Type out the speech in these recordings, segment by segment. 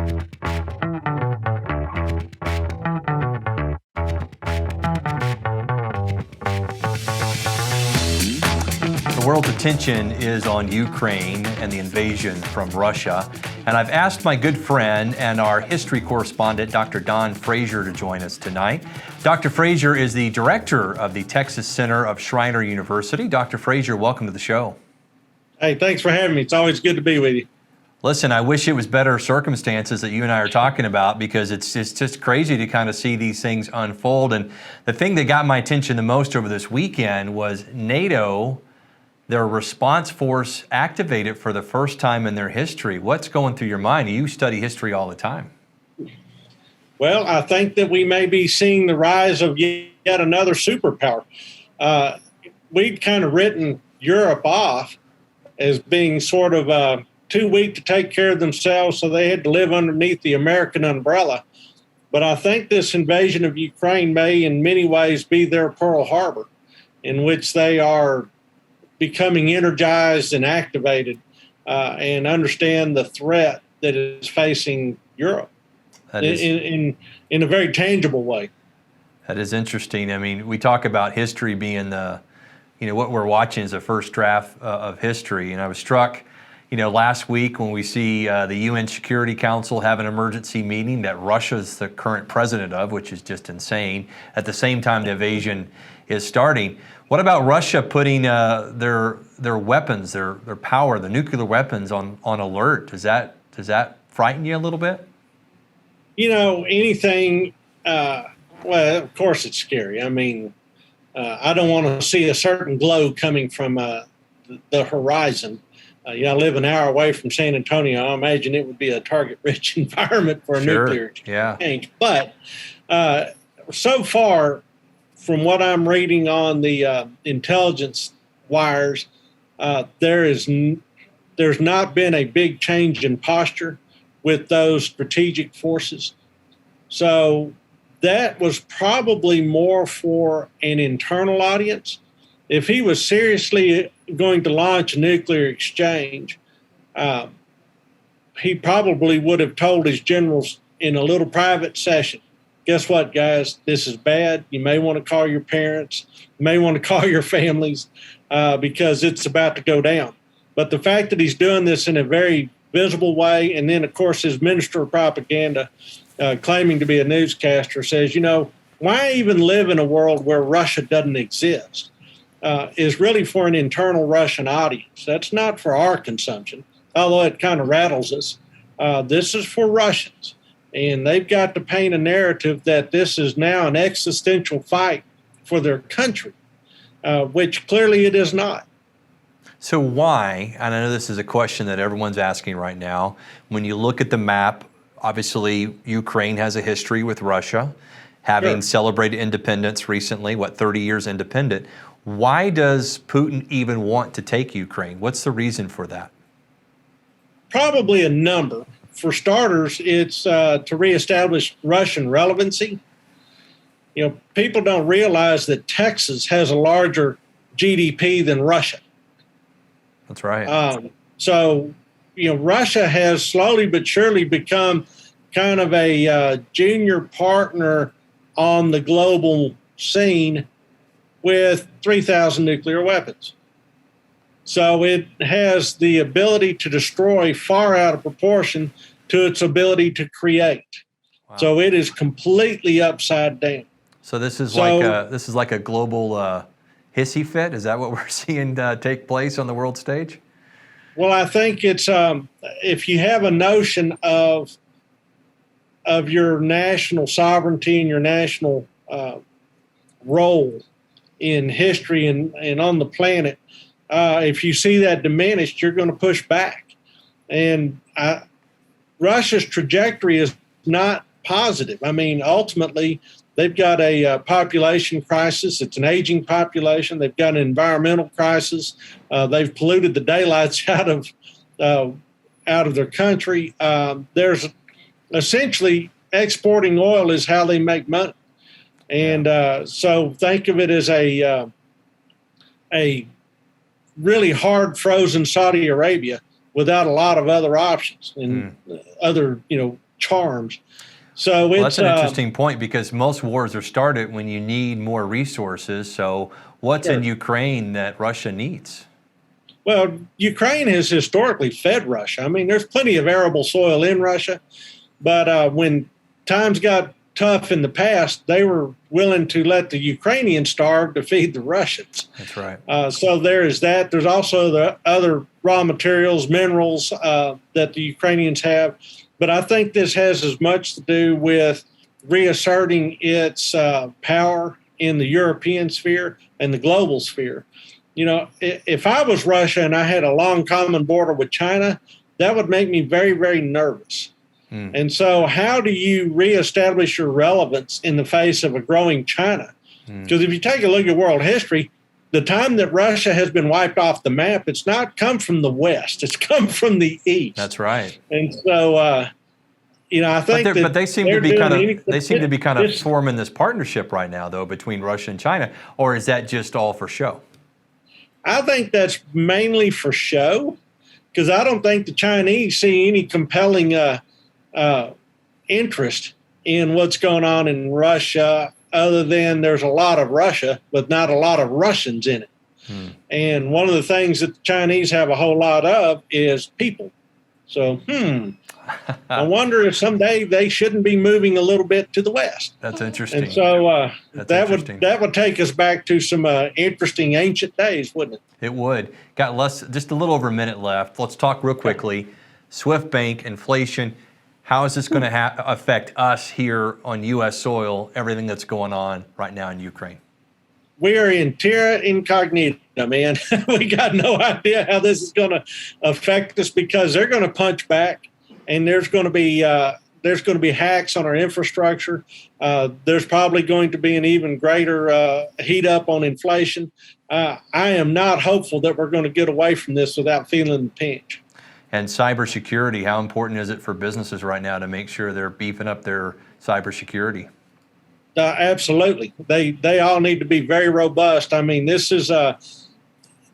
The world's attention is on Ukraine and the invasion from Russia. And I've asked my good friend and our history correspondent, Dr. Don Frazier, to join us tonight. Dr. Frazier is the director of the Texas Center of Schreiner University. Dr. Frazier, welcome to the show. Hey, thanks for having me. It's always good to be with you. Listen, I wish it was better circumstances that you and I are talking about, because it's just crazy to kind of see these things unfold. And the thing that got my attention the most over this weekend was NATO, their response force, activated for the first time in their history. What's going through your mind? You study history all the time. Well, I think that we may be seeing the rise of yet another superpower. We'd kind of written Europe off as being sort of too weak to take care of themselves, so they had to live underneath the American umbrella. But I think this invasion of Ukraine may in many ways be their Pearl Harbor, in which they are becoming energized and activated and understand the threat that is facing Europe in a very tangible way. That is interesting. I mean, we talk about history being what we're watching is the first draft of history. And I was struck, last week when we see the UN Security Council have an emergency meeting that Russia's the current president of, which is just insane. At the same time, the invasion is starting. What about Russia putting their weapons, their power, the nuclear weapons on alert? Does that frighten you a little bit? Anything, well, of course it's scary. I mean, I don't want to see a certain glow coming from the horizon. I live an hour away from San Antonio. I imagine it would be a target-rich environment for a nuclear exchange. Yeah. But so far, from what I'm reading on the intelligence wires, there's not been a big change in posture with those strategic forces. So that was probably more for an internal audience. If he was seriously going to launch a nuclear exchange, he probably would have told his generals in a little private session, guess what, guys, this is bad. You may want to call your parents, you may want to call your families because it's about to go down. But the fact that he's doing this in a very visible way, and then, of course, his minister of propaganda, claiming to be a newscaster, says, why even live in a world where Russia doesn't exist, is really for an internal Russian audience. That's not for our consumption, although it kind of rattles us. This is for Russians. And they've got to paint a narrative that this is now an existential fight for their country, which clearly it is not. So why, and I know this is a question that everyone's asking right now, when you look at the map, obviously Ukraine has a history with Russia, having celebrated independence recently, 30 years independent. Why does Putin even want to take Ukraine? What's the reason for that? Probably a number. For starters, it's to reestablish Russian relevancy. People don't realize that Texas has a larger GDP than Russia. That's right. So, Russia has slowly but surely become kind of a junior partner on the global scene with 3,000 nuclear weapons. So it has the ability to destroy far out of proportion to its ability to create. Wow. So it is completely upside down. So this is like a global hissy fit. Is that what we're seeing take place on the world stage? Well, I think it's if you have a notion of your national sovereignty and your national role in history and on the planet, if you see that diminished, you're going to push back. And Russia's trajectory is not positive. I mean, ultimately, they've got a population crisis. It's an aging population. They've got an environmental crisis. They've polluted the daylights out of their country. There's essentially exporting oil is how they make money. And so think of it as a really hard frozen Saudi Arabia without a lot of other options and other, charms. So Well, it's that's an interesting point because most wars are started when you need more resources. So what's in Ukraine that Russia needs? well, Ukraine has historically fed Russia. I mean, there's plenty of arable soil in Russia, but when times got tough in the past, they were willing to let the Ukrainians starve to feed the Russians. That's right. So there is that. There's also the other raw materials, minerals that the Ukrainians have. But I think this has as much to do with reasserting its power in the European sphere and the global sphere. You know, if I was Russia and I had a long common border with China, that would make me very, very nervous. And so how do you reestablish your relevance in the face of a growing China? Because if you take a look at world history, the time that Russia has been wiped off the map, it's not come from the West, it's come from the East. That's right. And so, you know, I think but they seem to be kind of forming this partnership right now, though, between Russia and China. Or is that just all for show? I think that's mainly for show, because I don't think the Chinese see any compelling interest in what's going on in Russia, other than there's a lot of Russia, but not a lot of Russians in it. And one of the things that the Chinese have a whole lot of is people. So, I wonder if someday they shouldn't be moving a little bit to the west. That's interesting. And so that would take us back to some interesting ancient days, wouldn't it? It would. Got just a little over a minute left. Let's talk real quickly. Swift bank, inflation. How is this going to affect us here on U.S. soil, everything that's going on right now in Ukraine? We are in terra incognita, man. We got no idea how this is going to affect us, because they're going to punch back, and there's going to be hacks on our infrastructure. There's probably going to be an even greater heat up on inflation. I am not hopeful that we're going to get away from this without feeling the pinch. And cybersecurity, how important is it for businesses right now to make sure they're beefing up their cybersecurity? Absolutely. They all need to be very robust. I mean, this is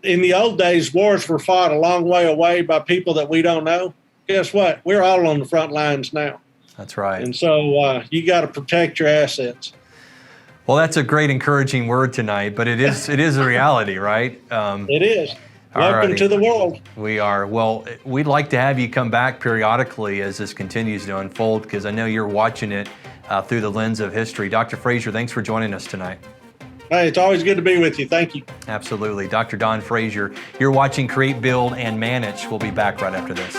in the old days, wars were fought a long way away by people that we don't know. Guess what? We're all on the front lines now. That's right. And so you got to protect your assets. Well, that's a great encouraging word tonight, but it is a reality, right? It is. Welcome to the world. We are. Well, we'd like to have you come back periodically as this continues to unfold, because I know you're watching it through the lens of history. Dr. Frazier, thanks for joining us tonight. Hey, it's always good to be with you. Thank you. Absolutely. Dr. Don Frazier, you're watching Create, Build, and Manage. We'll be back right after this.